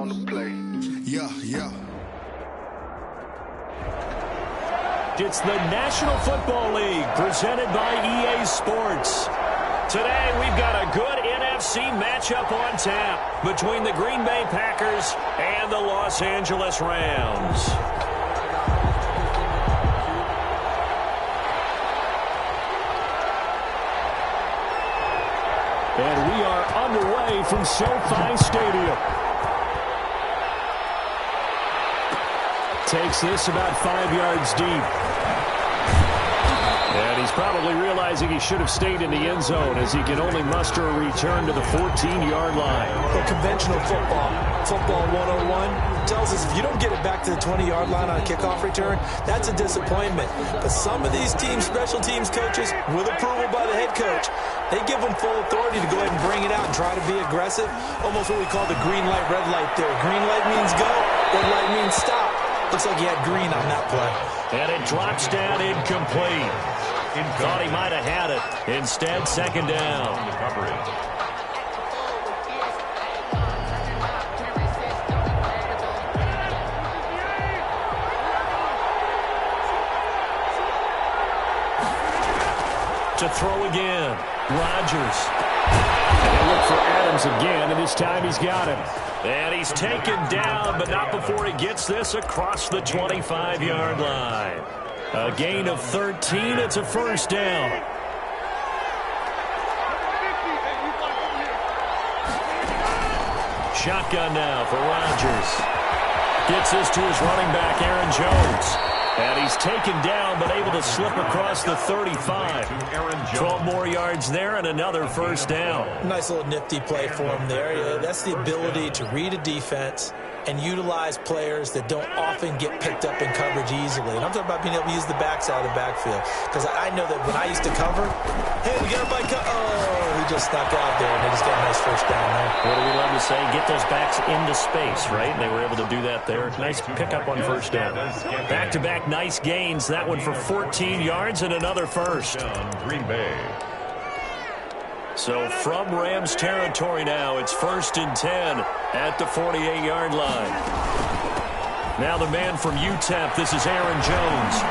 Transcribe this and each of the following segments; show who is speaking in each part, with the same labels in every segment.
Speaker 1: on the play.
Speaker 2: Yeah.
Speaker 3: It's the National Football League presented by EA Sports. Today we've got a good NFC matchup on tap between the Green Bay Packers and the Los Angeles Rams. And we are underway from SoFi Stadium. Takes this about 5 yards deep. And he's probably realizing he should have stayed in the end zone as he can only muster a return to the 14-yard line.
Speaker 4: The conventional football 101, tells us if you don't get it back to the 20-yard line on a kickoff return, that's a disappointment. But some of these teams, special teams coaches, with approval by the head coach, they give them full authority to go ahead and bring it out and try to be aggressive. Almost what we call the green light, red light theory. Green light means go, red light means stop. Looks like he had green on that play.
Speaker 3: And it drops down incomplete. Thought he might have had it. Instead, second down. To throw again. Rodgers. And they look for Adams again, and this time he's got him. And he's taken down, but not before he gets this across the 25-yard line. A gain of 13. It's a first down. Shotgun now for Rodgers. Gets this to his running back, Aaron Jones. And he's taken down, but able to slip across the 35. 12 more yards there and another first down.
Speaker 4: Nice little nifty play for him there. That's the ability to read a defense and utilize players that don't often get picked up in coverage easily. And I'm talking about being able to use the backside of the backfield. Because I know that when I used to cover, hey, we got everybody he just snuck out there, and they just got a nice first down there.
Speaker 3: What do we love to say? Get those backs into space, right? They were able to do that there. Nice pickup on first down. Back-to-back nice gains. That one for 14 yards and another first.
Speaker 5: Green Bay.
Speaker 3: So from Rams territory now, it's 1st and 10 at the 48-yard line. Now the man from UTEP, this is Aaron Jones.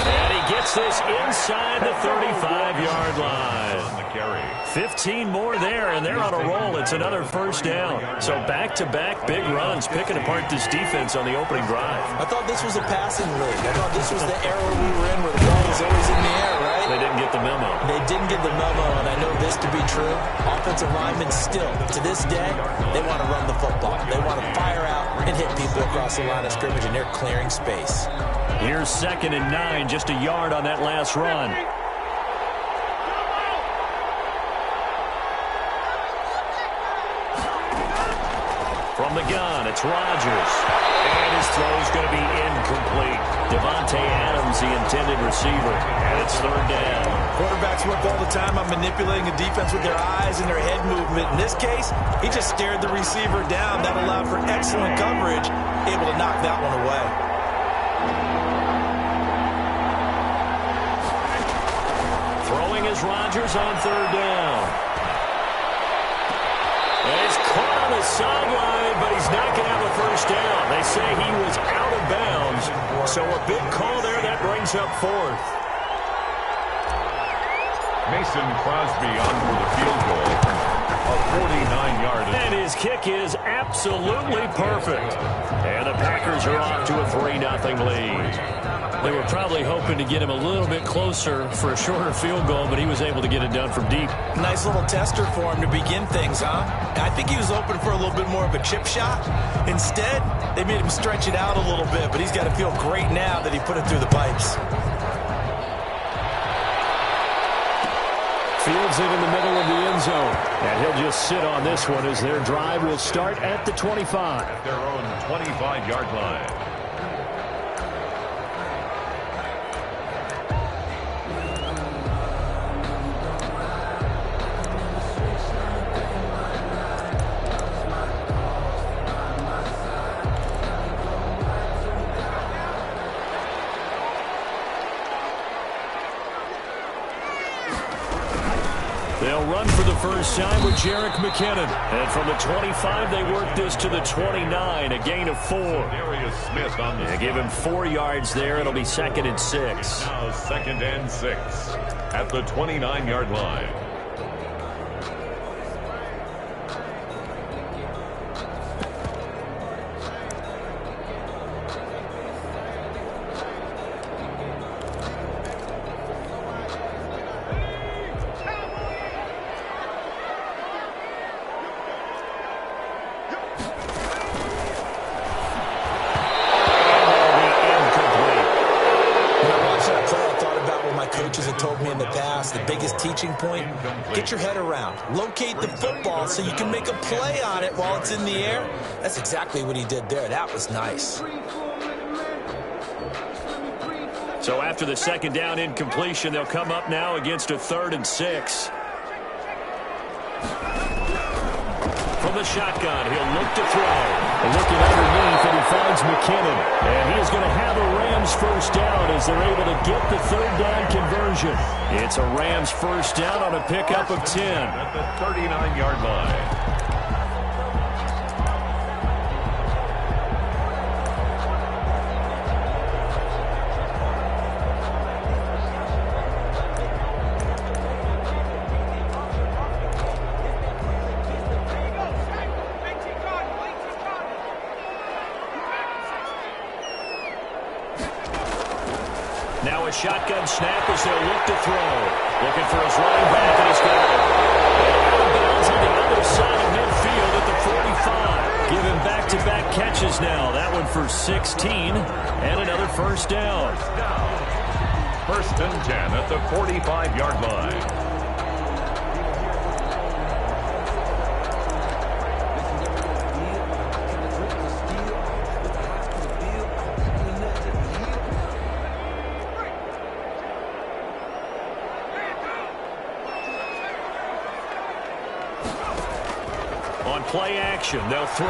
Speaker 3: And he gets this inside the 35-yard line. 15 more there, and they're on a roll. It's another first down. So back-to-back big runs, picking apart this defense on the opening drive.
Speaker 4: I thought this was a passing league. I thought this was the era we were in where the ball was always in the air, right?
Speaker 3: They didn't get the memo.
Speaker 4: They didn't get the memo, and I know this to be true. Offensive linemen still, to this day, they want to run the football. They want to fire out and hit people across the line of scrimmage, and they're clearing space.
Speaker 3: Here's 2nd and 9, just a yard on that last run. From the gun, it's Rodgers. And his throw's going to be incomplete. Devontae Adams, the intended receiver. And it's 3rd down.
Speaker 4: Quarterbacks work all the time on manipulating a defense with their eyes and their head movement. In this case, he just stared the receiver down. That allowed for excellent coverage, able to knock that one away.
Speaker 3: Throwing is Rodgers on 3rd down. And he's caught on the sideline, but he's not going to have a first down. They say he was out of bounds. So a big call there that brings up 4th.
Speaker 5: Mason Crosby on for the field goal. A 49-yard.
Speaker 3: And his kick is absolutely perfect. And the Packers are off to a 3-0 lead. They were probably hoping to get him a little bit closer for a shorter field goal, but he was able to get it done from deep.
Speaker 4: Nice little tester for him to begin things, huh? I think he was hoping for a little bit more of a chip shot. Instead, they made him stretch it out a little bit, but he's got to feel great now that he put it through the pipes.
Speaker 3: Fields it in the middle of the end zone. And he'll just sit on this one as their drive will start at the 25.
Speaker 5: At their own 25-yard line.
Speaker 3: They'll run for the first time with Jerick McKinnon. And from the 25, they work this to the 29, a gain of 4. They give him 4 yards there. It'll be 2nd and 6.
Speaker 5: Now 2nd and 6 at the 29-yard line.
Speaker 4: Teaching point, get your head around. Locate the football so you can make a play on it while it's in the air. That's exactly what he did there. That was nice.
Speaker 3: So after the 2nd down incompletion, they'll come up now against a 3rd and 6. From the shotgun, he'll look to throw. Looking underneath, and he finds McKinnon. And he is going to have a Rams first down as they're able to get the 3rd down conversion. It's a Rams first down on a pickup of 10.
Speaker 5: At the 39-yard line.
Speaker 3: Now a shotgun snap as they'll look to throw. Looking for his running back, and he's got it. Out of bounds on the other side of midfield at the 45. Give him back-to-back catches now. That one for 16, and another first down.
Speaker 5: 1st and 10 at the 45-yard line.
Speaker 3: Play action. They'll throw.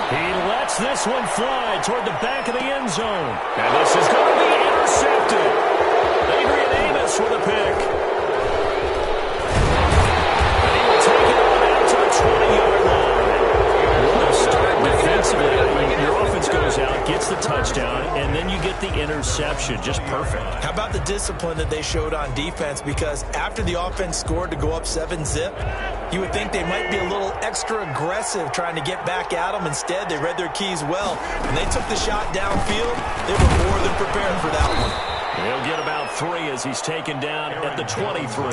Speaker 3: He lets this one fly toward the back of the end zone. And this is going to be intercepted. Adrian Amos with a pick. And he will take it on out to the 20-yard line. What a start defensively. Your offense goes out, gets the touchdown, and then you get the interception. Just perfect.
Speaker 4: How about the discipline that they showed on defense? Because after the offense scored to go up 7-zip, you would think they might be a little extra aggressive trying to get back at them. Instead, they read their keys well. When they took the shot downfield, they were more than prepared for that one.
Speaker 3: He'll get about 3 as he's taken down at the 23.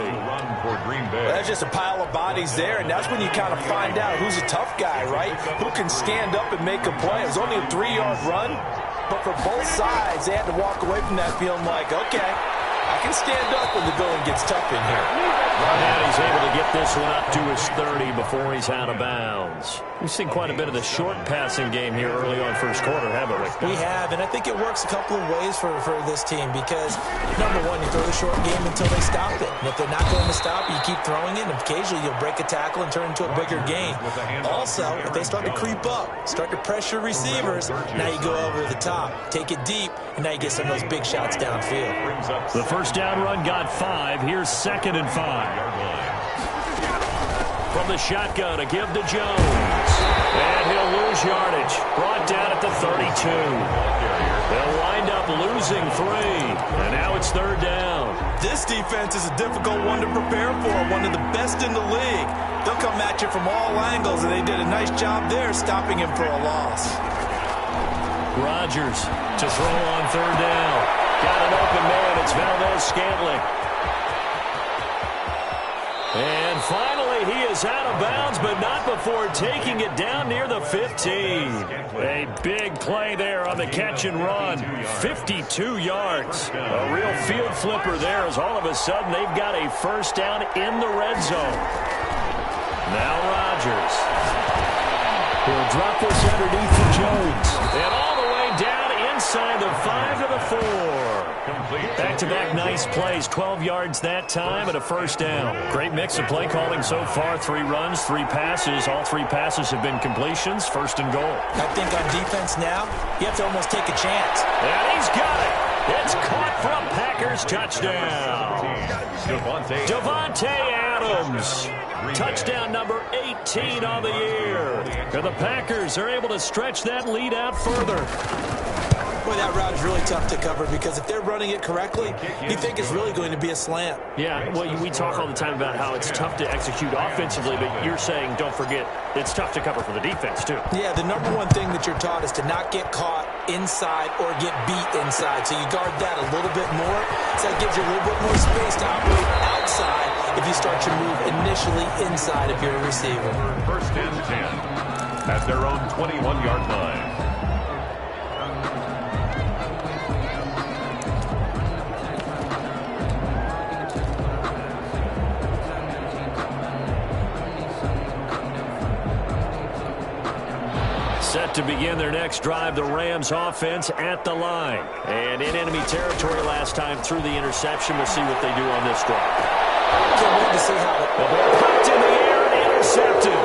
Speaker 4: That's just a pile of bodies there, and that's when you kind of find out who's a tough guy, right? Who can stand up and make a play. It was only a 3-yard run, but for both sides, they had to walk away from that feeling like, okay, I can stand up when the going gets tough in here.
Speaker 3: And he's able to get this one up to his 30 before he's out of bounds. We've seen quite a bit of the short passing game here early on first quarter, haven't we?
Speaker 4: We have, and I think it works a couple of ways for this team because, number one, you throw the short game until they stop it. And if they're not going to stop it, you keep throwing it, and occasionally you'll break a tackle and turn into a bigger gain. Also, if they start to creep up, start to pressure receivers, now you go over the top, take it deep, and now you get some of those big shots downfield.
Speaker 3: The first down run got 5. Here's 2nd and 5. From the shotgun, a give to Jones. And he'll lose yardage. Brought down at the 32. They'll wind up losing 3. And now it's 3rd down.
Speaker 4: This defense is a difficult one to prepare for. One of the best in the league. They'll come at you from all angles, and they did a nice job there stopping him for a loss.
Speaker 3: Rodgers to throw on 3rd down. Got an open man. It's Valdez-Scantling. And finally, he is out of bounds, but not before taking it down near the 15. A big play there on the catch and run. 52 yards. A real field flipper there as all of a sudden they've got a first down in the red zone. Now Rodgers. He'll drop this underneath for Jones. And all the way down inside the 5 to the 4. Back-to-back nice plays, 12 yards that time and a first down. Great mix of play calling so far. 3 runs, 3 passes. All 3 passes have been completions. 1st and goal.
Speaker 4: I think on defense now, you have to almost take a chance.
Speaker 3: And he's got it. It's caught for a Packers touchdown. Davante Adams. Touchdown number 18 on the year. And the Packers are able to stretch that lead out further.
Speaker 4: Boy, that route is really tough to cover because if they're running it correctly, you think it's really going to be a slant.
Speaker 3: Yeah, well, we talk all the time about how it's tough to execute offensively, but you're saying, don't forget, it's tough to cover for the defense, too.
Speaker 4: Yeah, the number one thing that you're taught is to not get caught inside or get beat inside. So you guard that a little bit more. So that gives you a little bit more space to operate outside if you start your move initially inside if you're a receiver.
Speaker 5: First and 10 at their own 21-yard line.
Speaker 3: Set to begin their next drive, the Rams offense at the line. And in enemy territory last time through the interception. We'll see what they do on this drive.
Speaker 4: Can't wait to see how it...
Speaker 3: The ball popped in the air and intercepted.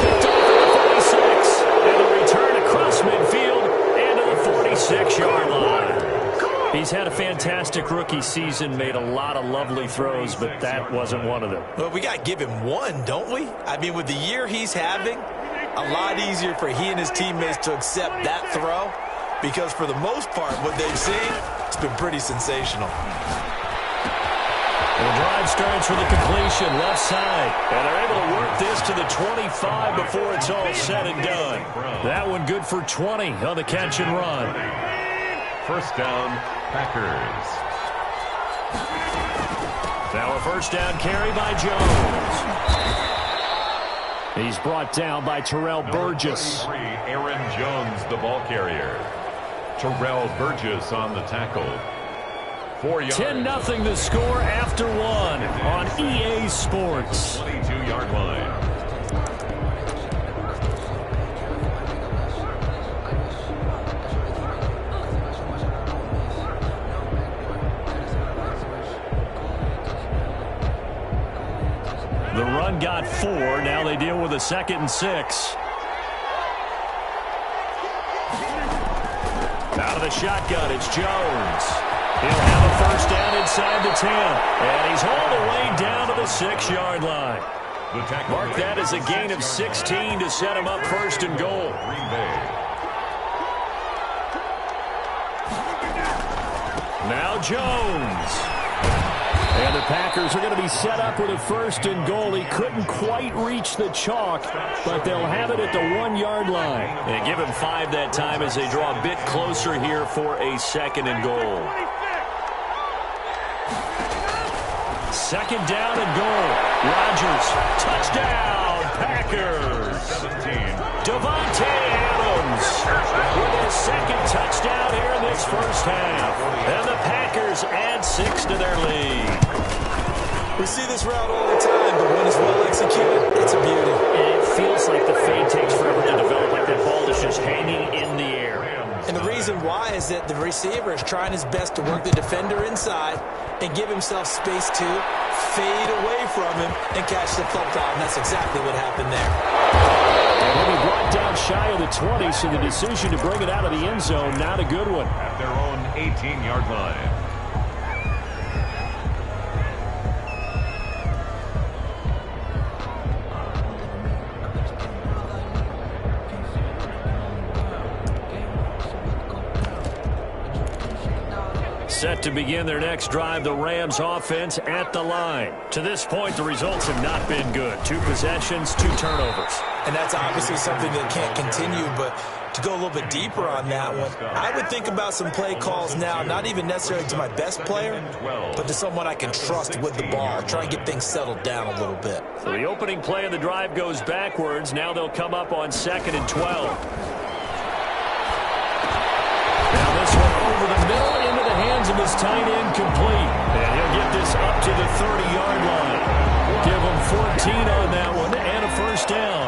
Speaker 3: Picked off at the 46. And the return across midfield and to the 46-yard line. He's had a fantastic rookie season, made a lot of lovely throws, but that wasn't one of them.
Speaker 4: Well, we got to give him one, don't we? I mean, with the year he's having, a lot easier for he and his teammates to accept that throw because for the most part, what they've seen, it's been pretty sensational.
Speaker 3: The drive starts with a completion left side, and they're able to work this to the 25 before it's all said and done. That one good for 20 on the catch and run.
Speaker 5: First down, Packers.
Speaker 3: Now a first down carry by Jones. He's brought down by Terrell Burgess.
Speaker 5: Number 3, Aaron Jones, the ball carrier. Terrell Burgess on the tackle. 4 yards.
Speaker 3: 10-0 the score after one on EA Sports.
Speaker 5: 22-yard line.
Speaker 3: The run got 4. Now they deal with a 2nd and 6. Out of the shotgun, it's Jones. He'll have a first down inside the 10. And he's all the way down to the 6-yard line. Mark that as a gain of 16 to set him up first and goal.
Speaker 5: Green Bay.
Speaker 3: Now Jones. And the Packers are going to be set up with a first and goal. He couldn't quite reach the chalk, but they'll have it at the 1-yard line. And give him 5 that time as they draw a bit closer here for a 2nd and goal. 2nd down and goal. Rodgers, touchdown, Packers.
Speaker 5: 17.
Speaker 3: Davante Adams with his 2nd touchdown here in this first half. And the Packers add 6 to their lead.
Speaker 4: We see this route all the time, but when it's well executed, it's a beauty.
Speaker 3: And it feels like the fade takes forever to develop, like that ball is just hanging in the air.
Speaker 4: And the reason why is that the receiver is trying his best to work the defender inside and give himself space to fade away from him and catch the football. And that's exactly what happened there.
Speaker 3: And he'll be brought down shy of the 20, so the decision to bring it out of the end zone, not a good one.
Speaker 5: At their own 18-yard line.
Speaker 3: Set to begin their next drive, the Rams offense at the line. To this point, the results have not been good. 2 possessions, 2 turnovers.
Speaker 4: And that's obviously something that can't continue, but to go a little bit deeper on that one, I would think about some play calls now, not even necessarily to my best player, but to someone I can trust with the ball. Try and get things settled down a little bit.
Speaker 3: So the opening play of the drive goes backwards. Now they'll come up on 2nd and 12. Now this one over the middle into the hands of his tight end complete. And he'll get this up to the 30-yard line. Give him 14 on that one and a first down.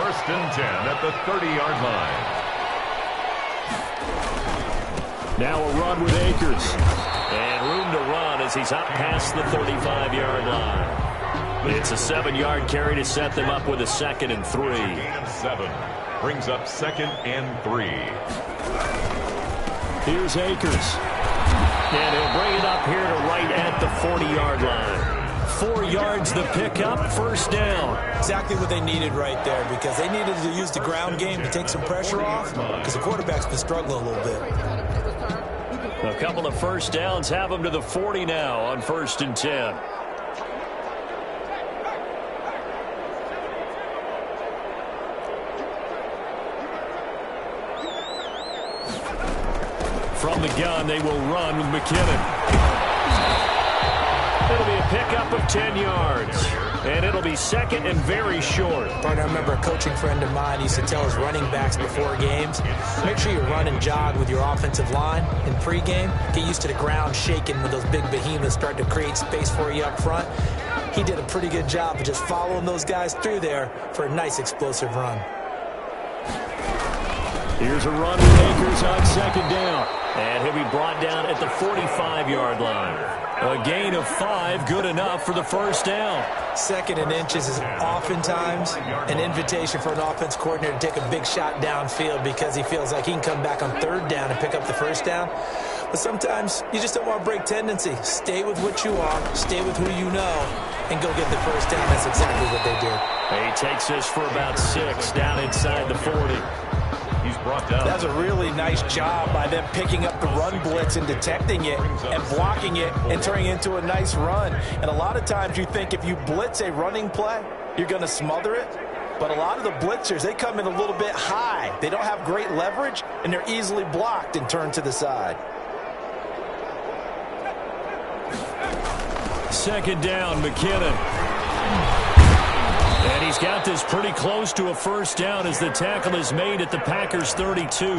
Speaker 5: First and 10 at the 30-yard line.
Speaker 3: Now a run with Akers. And room to run as he's up past the 35-yard line. It's a 7-yard carry to set them up with a 2nd and 3.
Speaker 5: Gain of 7. Brings up 2nd and 3.
Speaker 3: Here's Akers. And he'll bring it up here to right at the 40-yard line. 4 yards the pickup, first down.
Speaker 4: Exactly what they needed right there, because they needed to use the ground game to take some pressure off, because the quarterback's been struggling a little bit.
Speaker 3: A couple of first downs have them to the 40 now on 1st and 10. From the gun, they will run with McKinnon. It'll be a pickup of 10 yards, and it'll be second and very short.
Speaker 4: Partner, I remember a coaching friend of mine used to tell his running backs before games, make sure you run and jog with your offensive line in pregame. Get used to the ground shaking when those big behemoths start to create space for you up front. He did a pretty good job of just following those guys through there for a nice explosive run.
Speaker 3: Here's a run with Akers on second down. And he'll be brought down at the 45-yard line. A gain of 5, good enough for the first down.
Speaker 4: Second and inches is oftentimes an invitation for an offense coordinator to take a big shot downfield because he feels like he can come back on third down and pick up the first down. But sometimes you just don't want to break tendency. Stay with what you are, stay with who you know, and go get the first down. That's exactly what they did.
Speaker 3: He takes this for about 6 down inside the 40.
Speaker 5: He's brought down.
Speaker 4: That's a really nice job by them picking up the run blitz and detecting it and blocking it and turning it into a nice run. And a lot of times you think if you blitz a running play, you're going to smother it. But a lot of the blitzers, they come in a little bit high. They don't have great leverage, and they're easily blocked and turned to the side.
Speaker 3: Second down, McKinnon. And he's got this pretty close to a first down as the tackle is made at the Packers' 32.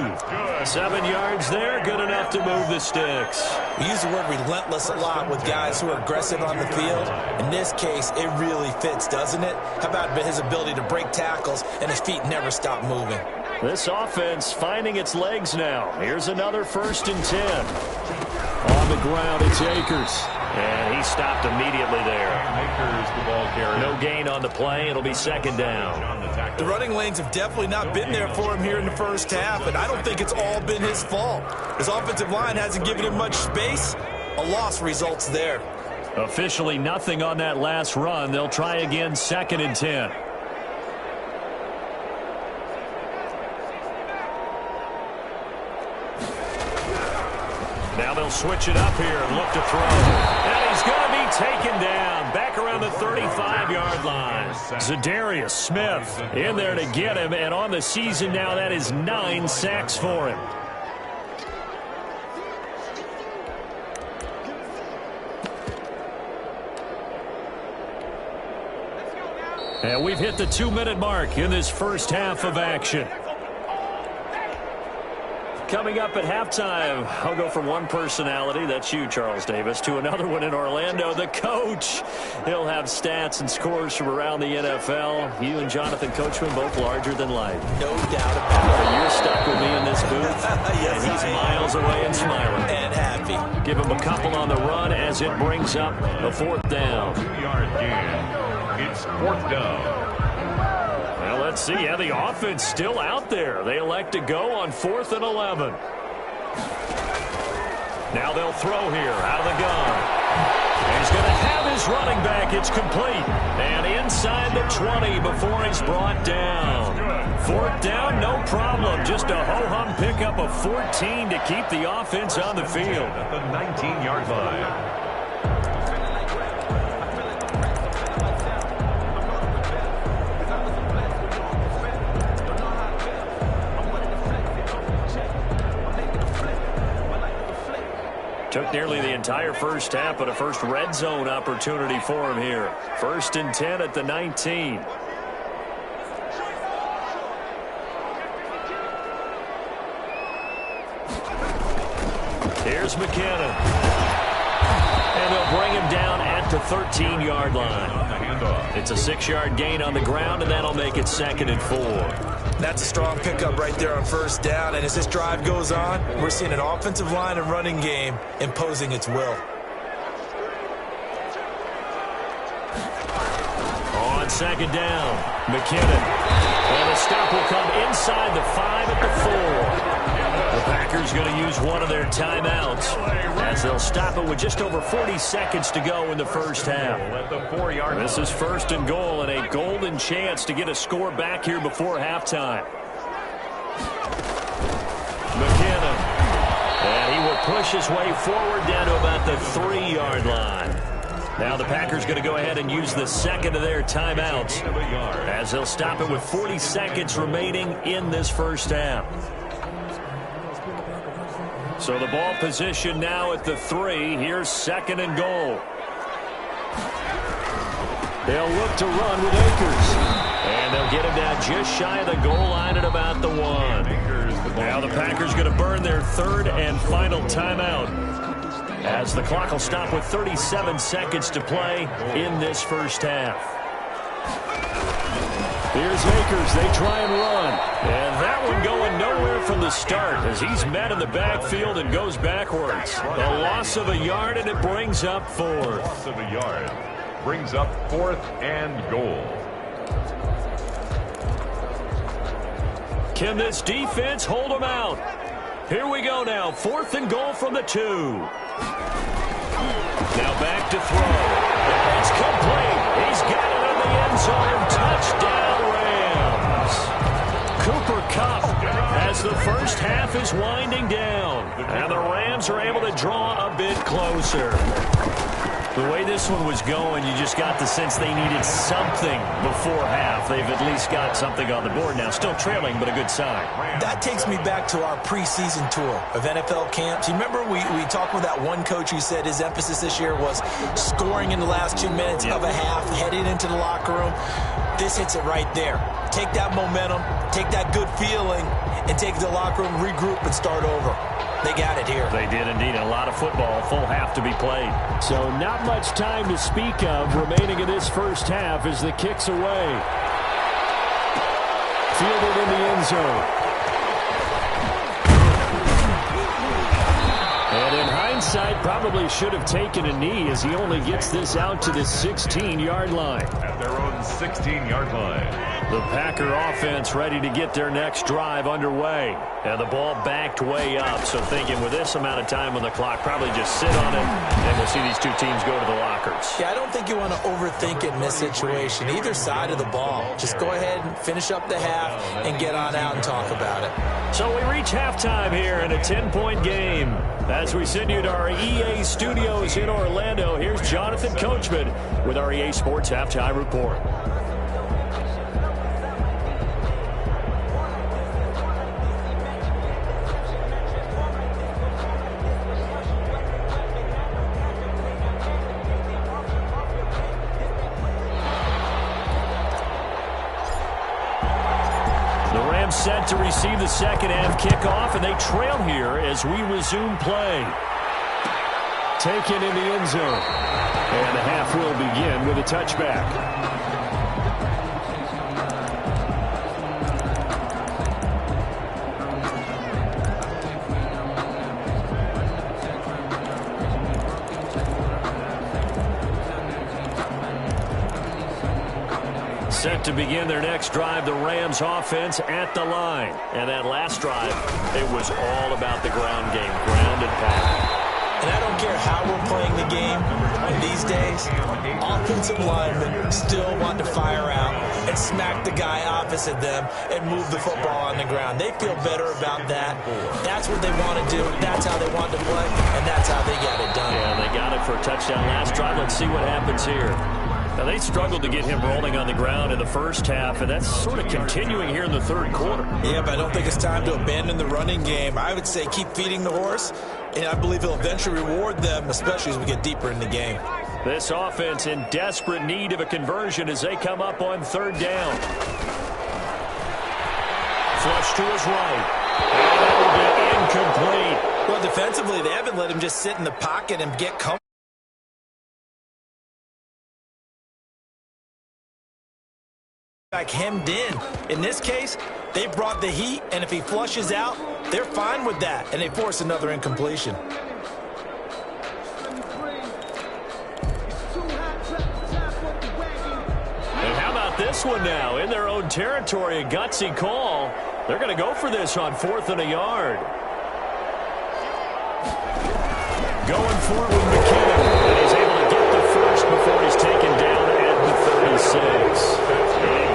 Speaker 3: 7 yards there, good enough to move the sticks.
Speaker 4: We use the word relentless a lot with guys who are aggressive on the field. In this case, it really fits, doesn't it? How about his ability to break tackles and his feet never stop moving?
Speaker 3: This offense finding its legs now. Here's another 1st and 10. On the ground, it's Akers. And he stopped immediately there.
Speaker 5: Akers, the ball carrier.
Speaker 3: No gain on the play. It'll be second down.
Speaker 4: The running lanes have definitely not been there for him here in the first half, and I don't think it's all been his fault. His offensive line hasn't given him much space. A loss results there.
Speaker 3: Officially nothing on that last run. They'll try again, 2nd and 10. Now they'll switch it up here and look to throw. And he's going to be taken down back around the 35-yard line. Zadarius Smith in there to get him, and on the season now that is 9 sacks for him. And we've hit the 2-minute mark in this first half of action. Coming up at halftime, I'll go from one personality, that's you, Charles Davis, to another one in Orlando, the coach. He'll have stats and scores from around the NFL. You and Jonathan Coachman, both larger than life.
Speaker 4: No doubt about it.
Speaker 3: You're stuck with me in this booth,
Speaker 4: Yes,
Speaker 3: and he's miles away and smiling.
Speaker 4: And happy.
Speaker 3: Give him a couple on the run as it brings up a 4th down.
Speaker 5: 2-yard gain. It's 4th down.
Speaker 3: Well, let's see. Yeah, the offense still out there. They elect to go on 4th and 11. Now they'll throw here out of the gun. And he's going to have his running back. It's complete. And inside the 20 before he's brought down. 4th down, no problem. Just a ho-hum pickup of 14 to keep the offense on the field.
Speaker 5: At the 19-yard line.
Speaker 3: Took nearly the entire first half, but a first red zone opportunity for him here. 1st and 10 at the 19. Here's McKinnon. And they'll bring him down at the 13-yard line. It's a 6-yard gain on the ground, and that'll make it 2nd and 4.
Speaker 4: That's a strong pickup right there on 1st down, and as this drive goes on, we're seeing an offensive line and running game imposing its will.
Speaker 3: On 2nd down, McKinnon. And the stop will come inside the 5 at the 4. Packers going to use one of their timeouts as they'll stop it with just over 40 seconds to go in the first half. This is 1st and goal and a golden chance to get a score back here before halftime. McKinnon. And he will push his way forward down to about the 3-yard line. Now the Packers going to go ahead and use the second of their timeouts as they'll stop it with 40 seconds remaining in this first half. So the ball position now at the 3. Here's 2nd and goal. They'll look to run with Akers. And they'll get him down just shy of the goal line at about the 1. Now the Packers going to burn their 3rd and final timeout as the clock will stop with 37 seconds to play in this first half. Here's Akers. They try and run. And that one going nowhere from the start as he's met in the backfield and goes backwards. A loss of a yard, and it brings up 4th.
Speaker 5: Loss of a yard. Brings up 4th and goal.
Speaker 3: Can this defense hold them out? Here we go now. 4th and goal from the 2. Now back to throw. It's complete. He's got it in the end zone. Touchdown, Rams. Cooper Kupp as the first half is winding down. And the Rams are able to draw a bit closer. The way this one was going, you just got the sense they needed something before half. They've at least got something on the board now. Still trailing, but a good sign.
Speaker 4: That takes me back to our preseason tour of NFL camps. You remember we talked with that one coach who said his emphasis this year was scoring in the last 2 minutes of a half, heading into the locker room. This hits it right there. Take that momentum, take that good feeling, and take it to the locker room, regroup, and start over. They got it here.
Speaker 3: They did indeed. A lot of football, full half to be played. So not much time to speak of remaining in this first half as the kick's away. Fielded in the end zone. And in hindsight, probably should have taken a knee as he only gets this out to the 16-yard line.
Speaker 5: At their own 16-yard line.
Speaker 3: The Packer offense ready to get their next drive underway. And the ball backed way up. So thinking with this amount of time on the clock, probably just sit on it, and we'll see these two teams go to the lockers.
Speaker 4: Yeah, I don't think you want to overthink it in this situation. Either side of the ball. Just go ahead and finish up the half and get on out and talk about it. So
Speaker 3: we reach halftime here in a 10-point game. As we send you to our EA studios in Orlando, here's Jonathan Coachman with our EA Sports Halftime Report. Set to receive the second half kickoff, and they trail here as we resume play. Taken in the end zone. And the half will begin with a touchback. Set to begin their next drive, the Rams offense at the line. And that last drive, it was all about the ground game, ground and pound.
Speaker 4: And I don't care how we're playing the game these days, offensive linemen still want to fire out and smack the guy opposite them and move the football on the ground. They feel better about that. That's what they want to do. That's how they want to play, and that's how they got it done.
Speaker 3: Yeah, they got it for a touchdown last drive. Let's see what happens here. Now, they struggled to get him rolling on the ground in the first half, and that's sort of continuing here in the third quarter.
Speaker 4: Yeah, but I don't think it's time to abandon the running game. I would say keep feeding the horse, and I believe he'll eventually reward them, especially as we get deeper in the game.
Speaker 3: This offense in desperate need of a conversion as they come up on third down. Flush to his right. And that will be incomplete.
Speaker 4: Well, defensively, they haven't let him just sit in the pocket and get comfortable. Like hemmed in this case, they brought the heat, and if he flushes out, they're fine with that, and they force another incompletion.
Speaker 3: And how about this one now? In their own territory, a gutsy call. They're going to go for this on 4th and a yard. going for it with McKinnon. And he's able to get the first before he's taken down at the 36. A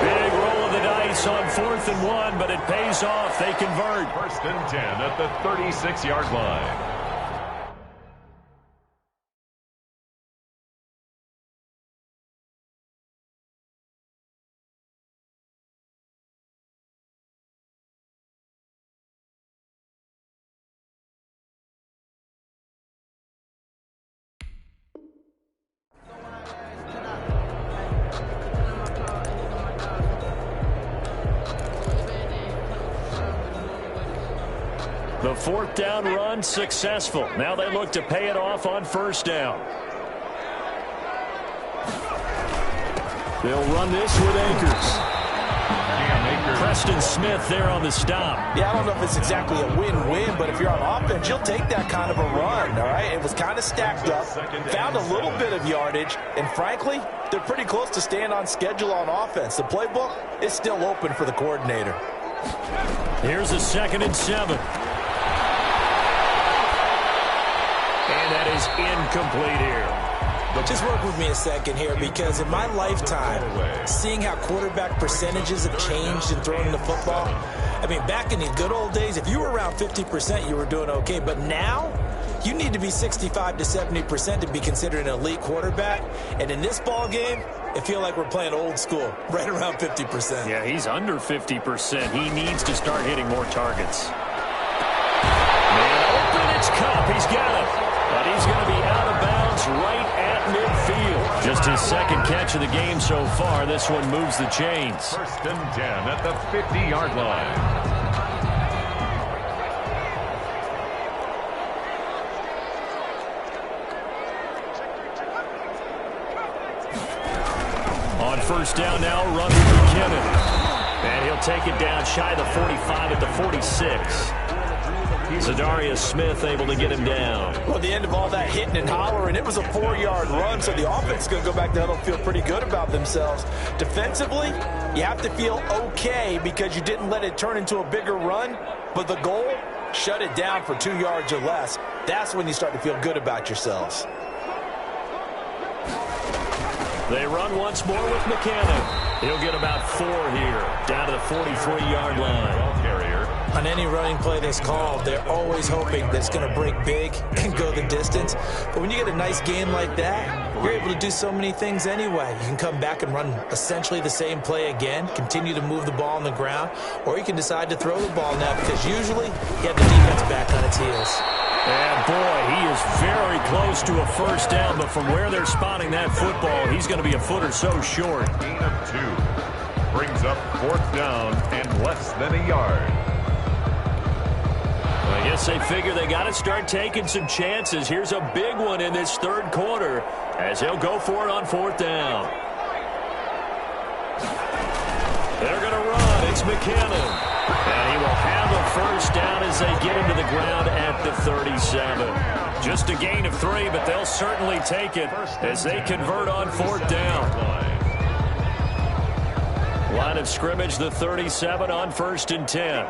Speaker 3: big roll of the dice on 4th and 1, but it pays off. They convert.
Speaker 5: 1st and 10 at the 36-yard line.
Speaker 3: The 4th down run successful. Now they look to pay it off on 1st down. They'll run this with Akers. Preston Smith there on the stop.
Speaker 4: Yeah, I don't know if it's exactly a win-win, but if you're on offense, you'll take that kind of a run, all right? It was kind of stacked up, found a little bit of yardage, and frankly, they're pretty close to staying on schedule on offense. The playbook is still open for the coordinator.
Speaker 3: Here's a 2nd and 7. And that is incomplete here.
Speaker 4: Just work with me a second here, because in my lifetime, seeing how quarterback percentages have changed in throwing the football, I mean, back in the good old days, if you were around 50%, you were doing okay. But now, you need to be 65 to 70% to be considered an elite quarterback. And in this ball game, I feel like we're playing old school, right around 50%.
Speaker 3: Yeah, he's under 50%. He needs to start hitting more targets. Man open, it's Cup. He's got it. But he's going to be out of bounds right at midfield. Just his 2nd catch of the game so far. This one moves the chains.
Speaker 5: 1st and 10 at the 50-yard line.
Speaker 3: On 1st down now, run with McKinnon. And he'll take it down shy of the 45 at the 46. Zadarius Smith able to get him down.
Speaker 4: Well, the end of all that hitting and hollering, it was a 4-yard run, so the offense is going to go back there and feel pretty good about themselves. Defensively, you have to feel okay because you didn't let it turn into a bigger run, but the goal, shut it down for 2 yards or less. That's when you start to feel good about yourselves.
Speaker 3: They run once more with McKinnon. He'll get about 4 here, down to the 43-yard line.
Speaker 4: On any running play that's called, they're always hoping that it's going to break big and go the distance. But when you get a nice game like that, you're able to do so many things anyway. You can come back and run essentially the same play again, continue to move the ball on the ground, or you can decide to throw the ball now because usually you have the defense back on its heels.
Speaker 3: And boy, he is very close to a 1st down, but from where they're spotting that football, he's going to be a foot or so short.
Speaker 5: Gain of 2. Brings up 4th down and less than a yard.
Speaker 3: I guess they figure they got to start taking some chances. Here's a big one in this 3rd quarter as they'll go for it on 4th down. They're going to run. It's McKinnon. And he will have a 1st down as they get him to the ground at the 37. Just a gain of 3, but they'll certainly take it as they convert on 4th down. Line of scrimmage, the 37 on 1st and 10.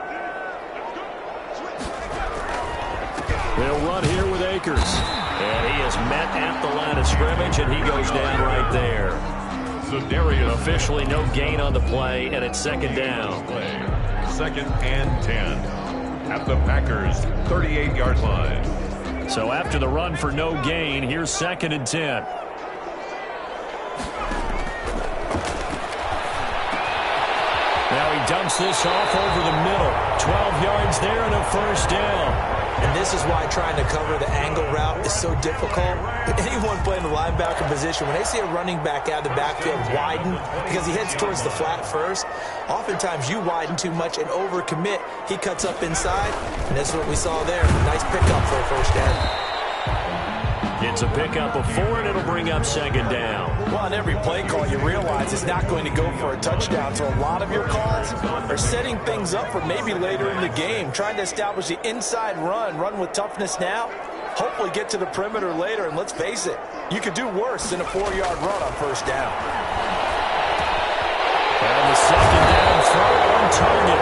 Speaker 3: They'll run here with Akers. And he is met at the line of scrimmage, and he goes down right there.
Speaker 5: Zadarius
Speaker 3: officially no gain on the play, and it's 2nd down.
Speaker 5: 2nd and 10 at the Packers' 38-yard line.
Speaker 3: So after the run for no gain, here's 2nd and 10. Now he dumps this off over the middle. 12 yards there and a 1st down.
Speaker 4: And this is why trying to cover the angle route is so difficult. Anyone playing the linebacker position, when they see a running back out of the backfield widen because he heads towards the flat first, oftentimes you widen too much and overcommit. He cuts up inside, and that's what we saw there. Nice pickup for a 1st down.
Speaker 3: It's a pickup of 4, and it'll bring up 2nd down.
Speaker 4: Well, on every play call, you realize it's not going to go for a touchdown. So a lot of your calls are setting things up for maybe later in the game, trying to establish the inside run with toughness now, hopefully get to the perimeter later. And let's face it, you could do worse than a 4-yard run on 1st down.
Speaker 3: And the 2nd down throw on target.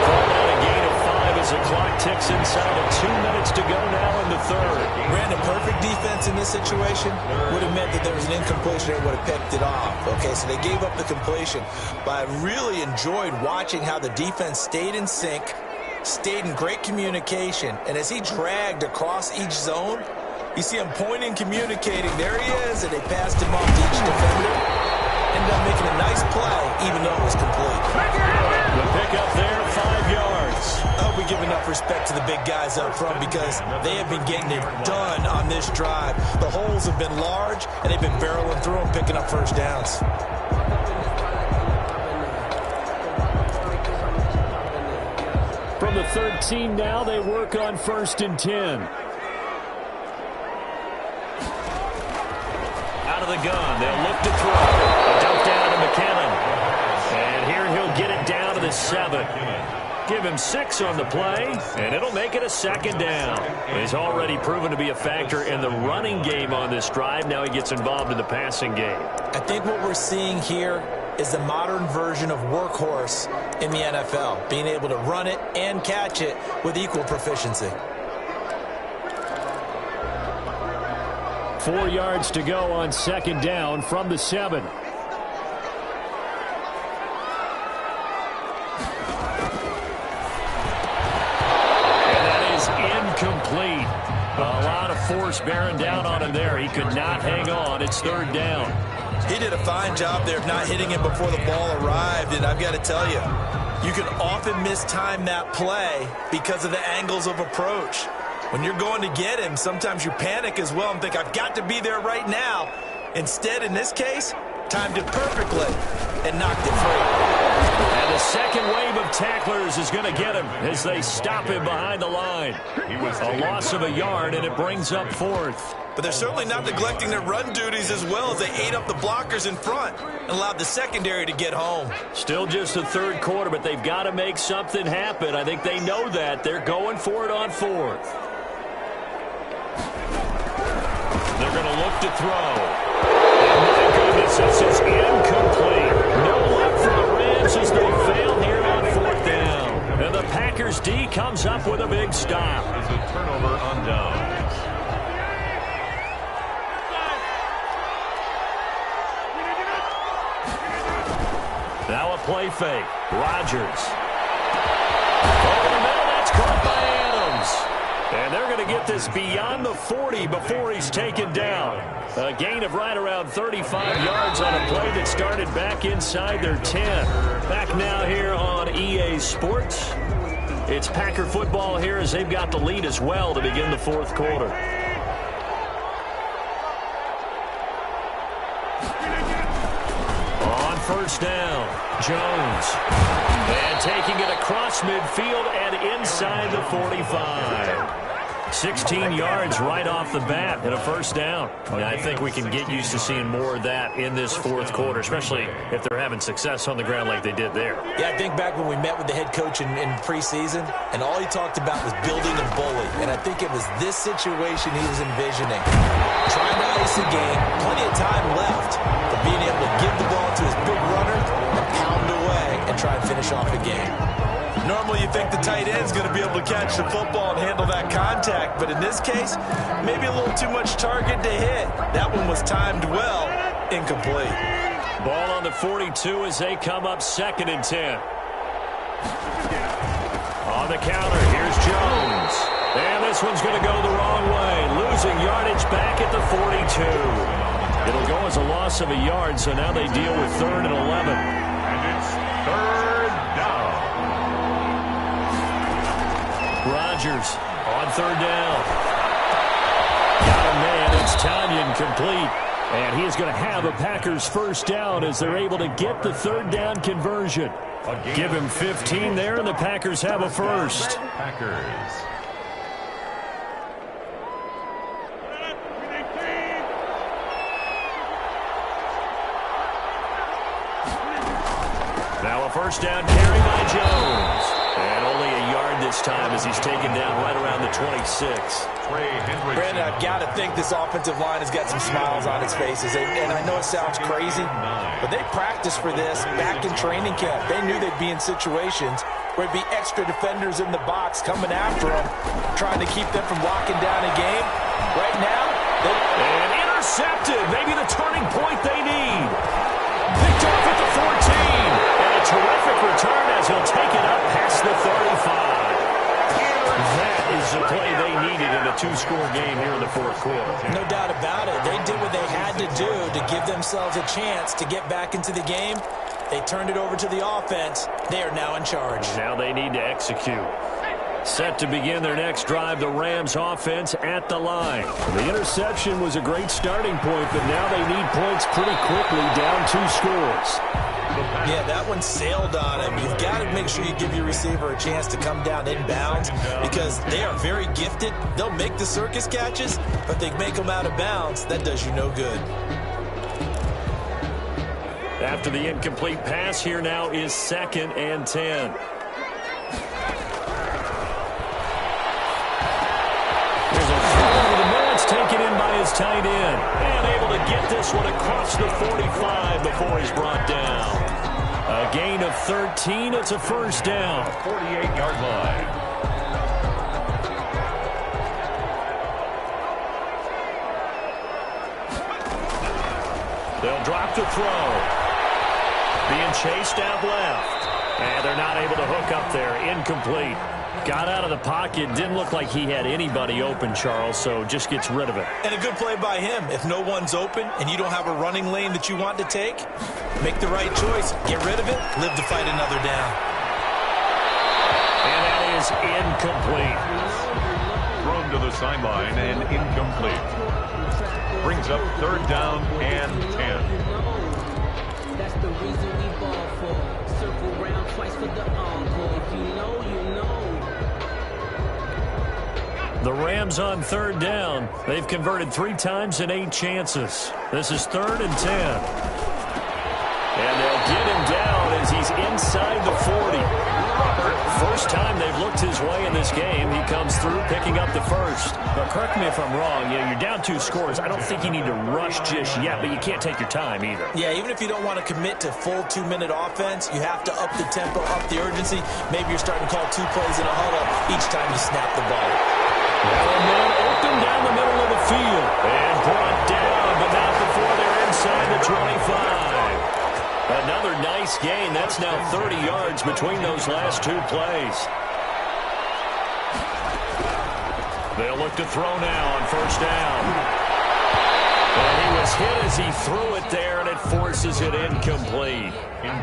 Speaker 3: Called out a gain of 5 as as the clock ticks inside of 2 minutes to go now in the third.
Speaker 4: Brandon, perfect defense in this situation would have meant that there was an incompletion and would have picked it off. Okay, so they gave up the completion. But I really enjoyed watching how the defense stayed in sync, stayed in great communication, and as he dragged across each zone, you see him pointing, communicating. There he is, and they passed him off to each defender. Ended up making a nice play, even though it was complete.
Speaker 3: The pickup there, 5 yards.
Speaker 4: I hope we give enough respect to the big guys up front because they have been getting it done on this drive. The holes have been large, and they've been barreling through them, picking up first downs.
Speaker 3: From the 13 now, they work on 1st and 10. Out of the gun, they'll look to throw. A dump down to McKinnon. And here he'll get it down to the 7. Give him 6 on the play, and it'll make it a 2nd down. He's already proven to be a factor in the running game on this drive. Now he gets involved in the passing game.
Speaker 4: I think what we're seeing here is the modern version of workhorse in the NFL, being able to run it and catch it with equal proficiency.
Speaker 3: 4 yards to go on 2nd down from the 7. Incomplete. A lot of force bearing down on him there. He could not hang on. It's 3rd down.
Speaker 4: He did a fine job there of not hitting him before the ball arrived, and I've got to tell you, you can often mistime that play because of the angles of approach. When you're going to get him, sometimes you panic as well and think, I've got to be there right now. Instead, in this case, timed it perfectly and knocked it free.
Speaker 3: And the second wave of tacklers is going to get him as they stop him behind the line. A loss of a yard, and it brings up 4th.
Speaker 4: But they're certainly not neglecting their run duties as well as they ate up the blockers in front and allowed the secondary to get home.
Speaker 3: Still just the 3rd quarter, but they've got to make something happen. I think they know that. They're going for it on 4th. They're going to look to throw. And my goodness, this is incomplete. No luck for the Rams as they fail here on 4th down. And the Packers D comes up with a big stop.
Speaker 5: It's a turnover on downs.
Speaker 3: Now a play fake. Rodgers. Over the middle, that's caught by Adams. And they're going to get this beyond the 40 before he's taken down. A gain of right around 35 yards on a play that started back inside their 10. Back now here on EA Sports. It's Packer football here as they've got the lead as well to begin the 4th quarter. On 1st down, Jones. And taking it across midfield and inside the 45. 16 yards right off the bat and a 1st down. And I think we can get used to seeing more of that in this 4th quarter, especially if they're having success on the ground like they did there.
Speaker 4: Yeah, I think back when we met with the head coach in preseason, and all he talked about was building a bully. And I think it was this situation he was envisioning. Trying to ice the game, plenty of time left, but being able to give the ball to his big runner and pound away and try and finish off the game. Normally you think the tight end's going to be able to catch the football and handle that contact, but in this case, maybe a little too much target to hit. That one was timed well, incomplete.
Speaker 3: Ball on the 42 as they come up 2nd and 10. On the counter, here's Jones. And this one's going to go the wrong way, losing yardage back at the 42. It'll go as a loss of a yard, so now they deal with 3rd and 11.
Speaker 5: And it's 3rd down.
Speaker 3: Rodgers on 3rd down. Got a man. It's Tanyan complete. And he is going to have a Packers 1st down as they're able to get the 3rd down conversion. Give him 15 there, and the Packers have a 1st.
Speaker 5: Packers.
Speaker 3: Now a 1st down carry by Jones. And only a yard this time as he's taken down right around the 26.
Speaker 4: Brandon, I've got to think this offensive line has got some smiles on its faces. And I know it sounds crazy, but they practiced for this back in training camp. They knew they'd be in situations where there'd be extra defenders in the box coming after them, trying to keep them from locking down a game. Right now,
Speaker 3: and intercepted. Maybe the turning point they need. Picked off at the 14. And a terrific return as he'll take it up past the 35. That is the play they needed in a two-score game here in the fourth quarter.
Speaker 4: No doubt about it. They did what they had to do to give themselves a chance to get back into the game. They turned it over to the offense. They are now in charge.
Speaker 3: Now they need to execute. Set to begin their next drive, the Rams offense at the line. The interception was a great starting point, but now they need points pretty quickly, down 2 scores.
Speaker 4: Yeah, that one sailed on him. You've got to make sure you give your receiver a chance to come down inbounds because they are very gifted. They'll make the circus catches, but they make them out of bounds. That does you no good.
Speaker 3: After the incomplete pass, here now is 2nd and 10. There's a throw over the middle. It's taken in by his tight end. And able to get this one across the 45 before he's brought down. A gain of 13. It's a first down.
Speaker 5: 48-yard line.
Speaker 3: They'll drop the throw. Being chased out left. And they're not able to hook up there. Incomplete. Got out of the pocket. Didn't look like he had anybody open, Charles, so just gets rid of it.
Speaker 4: And a good play by him. If no one's open and you don't have a running lane that you want to take, make the right choice. Get rid of it. Live to fight another down.
Speaker 3: And that is incomplete.
Speaker 5: Thrown to the sideline and incomplete. Brings up 3rd down and 10.
Speaker 1: That's the reason we ball for. Circle round twice for the encore. If you know, you know.
Speaker 3: The Rams on 3rd down. They've converted 3 times in 8 chances. This is 3rd and 10. And they'll get him down as he's inside the 40. First time they've looked his way in this game. He comes through picking up the first. But correct me if I'm wrong. You're down 2 scores. I don't think you need to rush just yet, but you can't take your time either.
Speaker 4: Yeah, even if you don't want to commit to full 2-minute offense, you have to up the tempo, up the urgency. Maybe you're starting to call 2 plays in a huddle each time you snap the ball.
Speaker 3: Now a man open down the middle of the field. And brought down, but not before they're inside the 25. Another nice gain. That's now 30 yards between those last 2 plays. They'll look to throw now on first down. And he was hit as he threw it there, and it forces it incomplete.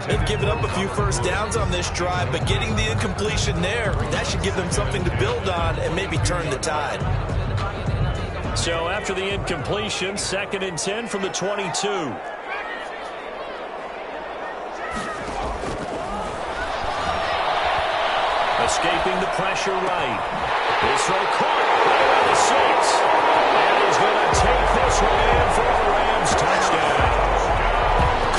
Speaker 4: They've given up a few first downs on this drive, but getting the incompletion there, that should give them something to build on and maybe turn the tide.
Speaker 3: So after the incompletion, 2nd and 10 from the 22. Escaping the pressure right. This throw caught right around the 6. And he's going to take this one in for the Rams touchdown.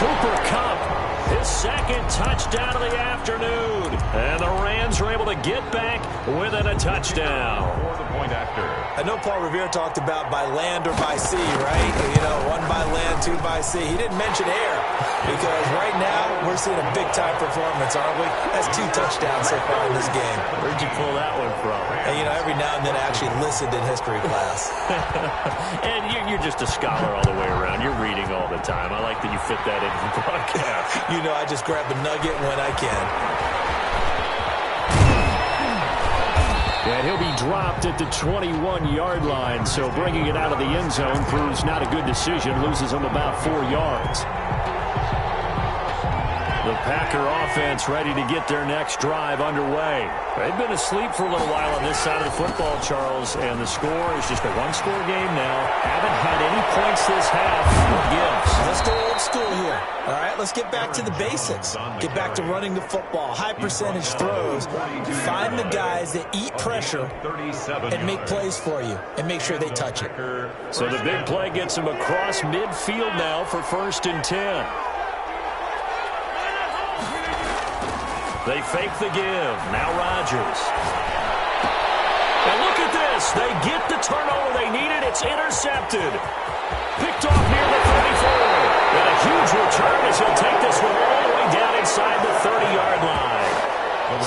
Speaker 3: Cooper Kupp, his 2nd touchdown of the afternoon. And the Rams are able to get back within a touchdown.
Speaker 5: For the point after.
Speaker 4: I know Paul Revere talked about by land or by sea, right? You know, 1 by land, 2 by sea. He didn't mention air because right now we're seeing a big-time performance, aren't we? That's 2 touchdowns so far in this game.
Speaker 3: Where'd you pull that one from?
Speaker 4: And, you know, every now and then I actually listened in history class.
Speaker 3: And you're just a scholar all the way around. You're reading all the time. I like that you fit that into the broadcast.
Speaker 4: You know, I just grab a nugget when I can.
Speaker 3: And he'll be dropped at the 21-yard line, so bringing it out of the end zone proves not a good decision, loses him about 4 yards. The Packer offense ready to get their next drive underway. They've been asleep for a little while on this side of the football, Charles, and the score is just a 1-score game now. Haven't had any points this half. What gives?
Speaker 4: Let's go old school here. All right, let's get back to the basics. Get back to running the football, high percentage throws. Find the guys that eat pressure and make plays for you and make sure they touch it.
Speaker 3: So the big play gets him across midfield now for 1st and 10. They fake the give. Now Rodgers. And look at this. They get the turnover they needed. It's intercepted. Picked off near the 34. And a huge return as he'll take this one all the way down inside the 30-yard line.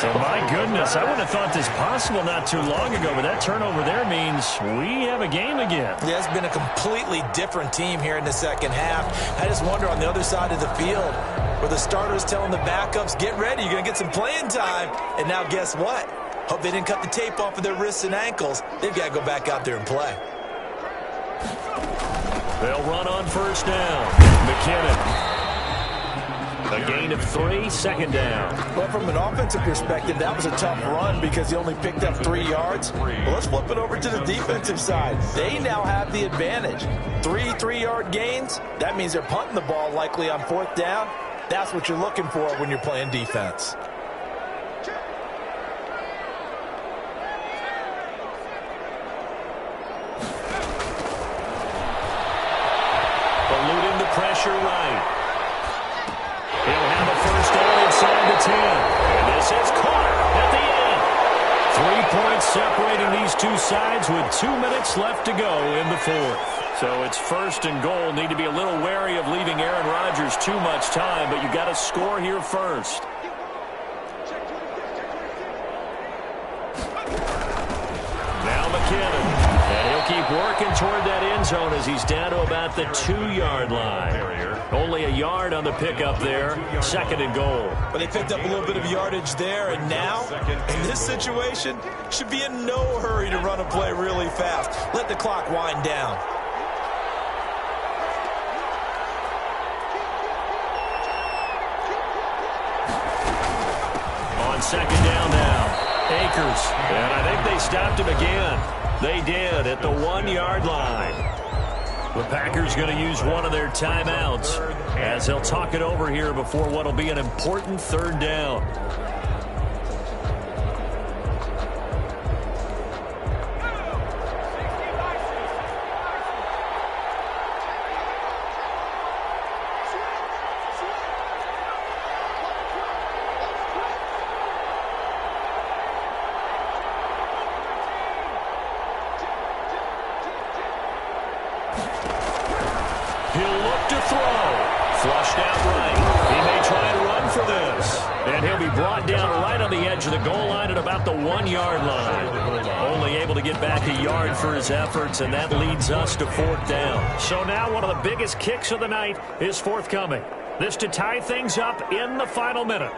Speaker 3: So my Yes, I wouldn't have thought this possible not too long ago, but that turnover there means we have a game again.
Speaker 4: Yeah, it's been a completely different team here in the second half. I just wonder on the other side of the field where the starters telling the backups, get ready, you're going to get some playing time. And now guess what? Hope they didn't cut the tape off of their wrists and ankles. They've got to go back out there and play.
Speaker 3: They'll run on first down. McKinnon. A gain of 3, second down.
Speaker 4: Well, from an offensive perspective, that was a tough run because he only picked up 3 yards. Well, let's flip it over to the defensive side. They now have the advantage. 3 3-yard gains. That means they're punting the ball likely on fourth down. That's what you're looking for when you're playing defense.
Speaker 3: Eluding the pressure right. He'll have a first down inside the 10. And this is caught at the 8. 3 points separating these two sides with 2 minutes left to go in the fourth. So it's first and goal. Need to be a little wary of leaving Aaron Rodgers too much time, but you got to score here first. Now McKinnon. And he'll keep working toward that end zone as he's down to about the 2-yard line. Only a yard on the pickup there. Second and goal.
Speaker 4: But they picked up a little bit of yardage there, and now, in this situation, should be in no hurry to run a play really fast. Let the clock wind down.
Speaker 3: On second down now. Akers. And I think they stopped him again. They did at the 1-yard line. The Packers going to use one of their timeouts as they'll talk it over here before what will be an important third down. He'll look to throw. Flushed out right. He may try and run for this. And he'll be brought down right on the edge of the goal line at about the 1-yard line. Only able to get back a yard for his efforts, and that leads us to fourth down. So now one of the biggest kicks of the night is forthcoming. This to tie things up in the final minute.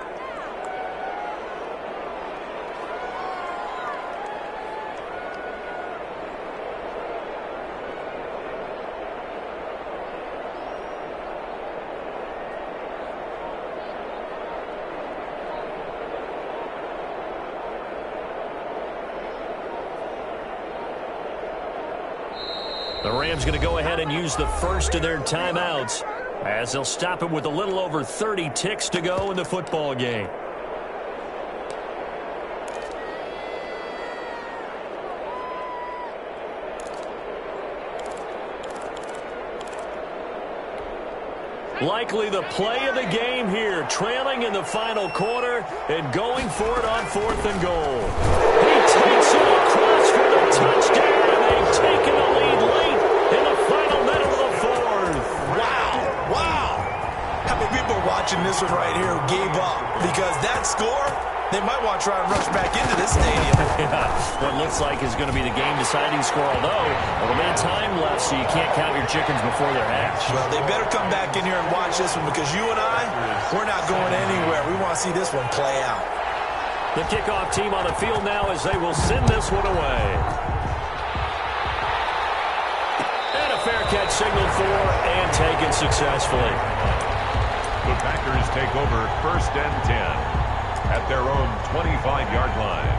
Speaker 3: The Rams going to go ahead and use the first of their timeouts as they'll stop it with a little over 30 ticks to go in the football game. Likely the play of the game here, trailing in the final quarter and going for it on fourth and goal. He takes it across for the touchdown, and they've taken the lead late in the final minute of the fourth.
Speaker 4: Wow. How many people are watching this one right here who gave up? Because that score, they might want to try and rush back into this stadium.
Speaker 3: Yeah, what looks like is going to be the game-deciding score, although a little bit of time left, so you can't count your chickens before they're hatched.
Speaker 4: Well, they better come back in here and watch this one because you and I, we're not going anywhere. We want to see this one play out.
Speaker 3: The kickoff team on the field now as they will send this one away. And a fair catch signaled for and taken successfully.
Speaker 5: The Packers take over first and 10 at their own 25-yard line.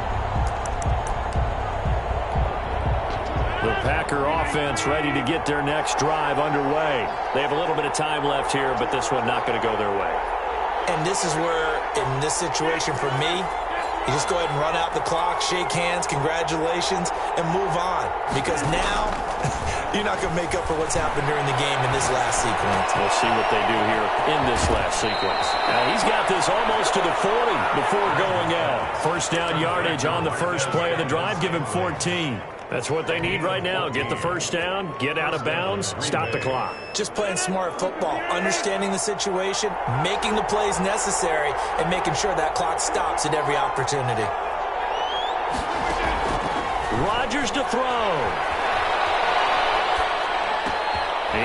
Speaker 3: The Packer offense ready to get their next drive underway. They have a little bit of time left here, but this one not going to go their way.
Speaker 4: And this is where, in this situation for me, you just go ahead and run out the clock, shake hands, congratulations, and move on. Because now, you're not going to make up for what's happened during the game in this last sequence.
Speaker 3: We'll see what they do here in this last sequence. Now, he's got this almost to the 40 before going out. First down yardage on the first play of the drive. Give him 14. That's what they need right now. Get the first down, get out of bounds, stop the clock.
Speaker 4: Just playing smart football, understanding the situation, making the plays necessary, and making sure that clock stops at every opportunity.
Speaker 3: Rodgers to throw.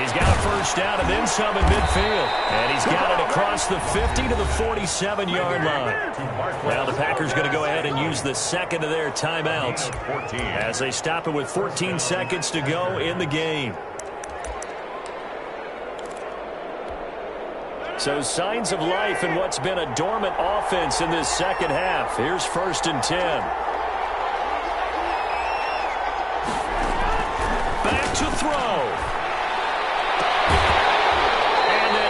Speaker 3: He's got a first down and then some in midfield. And he's got it across the 50 to the 47-yard line. Now the Packers going to go ahead and use the second of their timeouts as they stop it with 14 seconds to go in the game. So signs of life in what's been a dormant offense in this second half. Here's 1st and 10. Back to throw.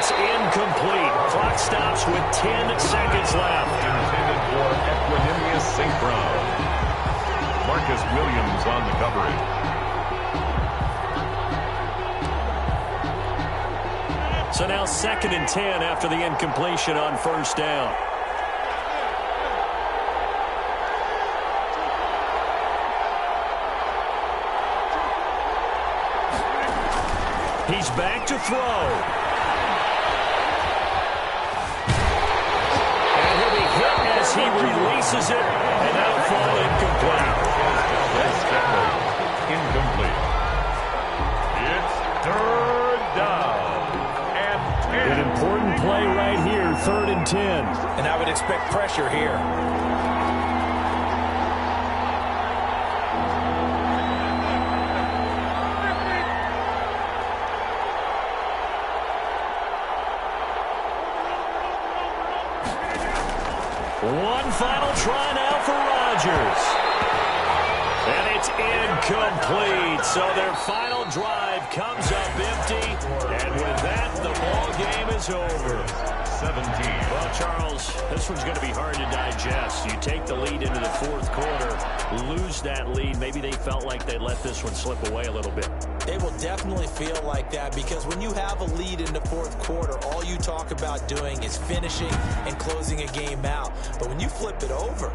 Speaker 3: Incomplete. Clock stops with 10 seconds left.
Speaker 5: Intended for Equanimous St. Brown. Marcus Williams on the coverage.
Speaker 3: So now 2nd and 10 after the incompletion on 1st down. He's back to throw. He releases it, and now fall incomplete.
Speaker 5: Incomplete. It's 3rd down. And 10.
Speaker 3: An important play right here, 3rd and 10.
Speaker 4: And I would expect pressure here.
Speaker 3: One final try now for Rodgers. And it's incomplete. So their final drive comes up empty. And with that, the ball game is over.
Speaker 5: 17.
Speaker 3: Well, Charles, this one's going to be hard to digest. You take the lead into the 4th quarter, lose that lead. Maybe they felt like they let this one slip away a little bit.
Speaker 4: They will definitely feel like that because when you have a lead in the 4th quarter, all you talk about doing is finishing and closing a game out. But when you flip it over,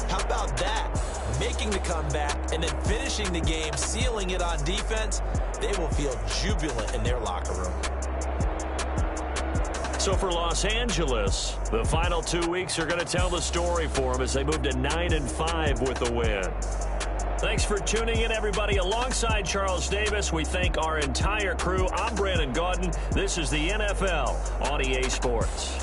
Speaker 4: how about that? Making the comeback and then finishing the game, sealing it on defense, they will feel jubilant in their locker room.
Speaker 3: So for Los Angeles, the final 2 weeks are going to tell the story for them as they move to 9-5 with a win. Thanks for tuning in, everybody. Alongside Charles Davis, we thank our entire crew. I'm Brandon Gaudin. This is the NFL on EA Sports.